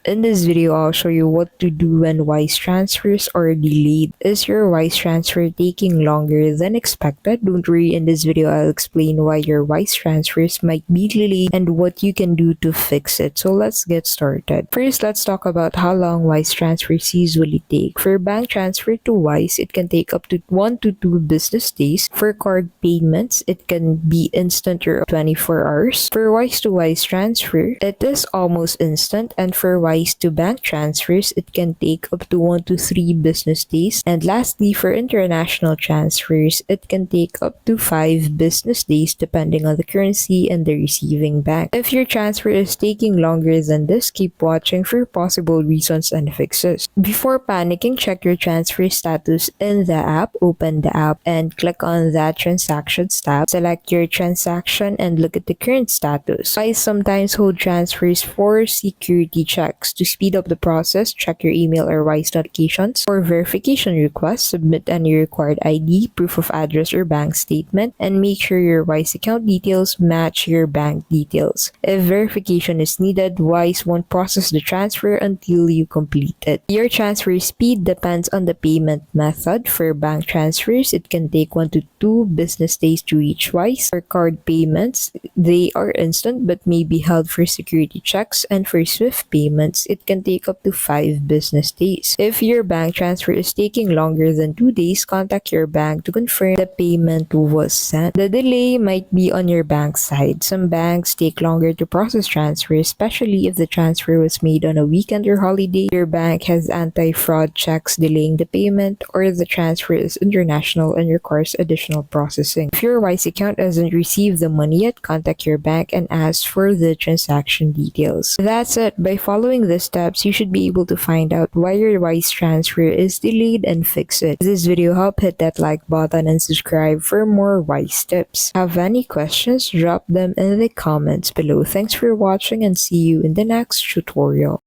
In this video, I'll show you what to do when wise transfers are delayed. Is your wise transfer taking longer than expected? Don't worry, in this video, I'll explain why your wise transfers might be delayed and what you can do to fix it. So let's get started. First, let's talk about how long wise transfers usually take. For bank transfer to wise, it can take up to 1 to 2 business days. For card payments, it can be instant or 24 hours. For wise to wise transfer, it is almost instant, and for wise to bank transfers, it can take up to 1 to 3 business days. And lastly, for international transfers, it can take up to 5 business days depending on the currency and the receiving bank. If your transfer is taking longer than this, keep watching for possible reasons and fixes. Before panicking, check your transfer status in the app. Open the app and click on that transactions tab. Select your transaction and look at the current status. Wise sometimes hold transfers for security checks. To speed up the process, check your email or Wise notifications. For verification requests, submit any required ID, proof of address, or bank statement, and make sure your Wise account details match your bank details. If verification is needed, Wise won't process the transfer until you complete it. Your transfer speed depends on the payment method. For bank transfers, it can take 1 to 2 business days to reach Wise. For card payments, they are instant but may be held for security checks, and for Swift payments, it can take up to 5 business days. If your bank transfer is taking longer than 2 days, contact your bank to confirm the payment was sent. The delay might be on your bank side. Some banks take longer to process transfers, especially if the transfer was made on a weekend or holiday. Your bank has anti-fraud checks delaying the payment, or the transfer is international and requires additional processing. If your Wise account hasn't received the money yet, contact your bank and ask for the transaction details. That's it. By following the steps, you should be able to find out why your Wise transfer is delayed and fix it. If this video helped, hit that like button and subscribe for more Wise tips. Have any questions? Drop them in the comments below. Thanks for watching and see you in the next tutorial.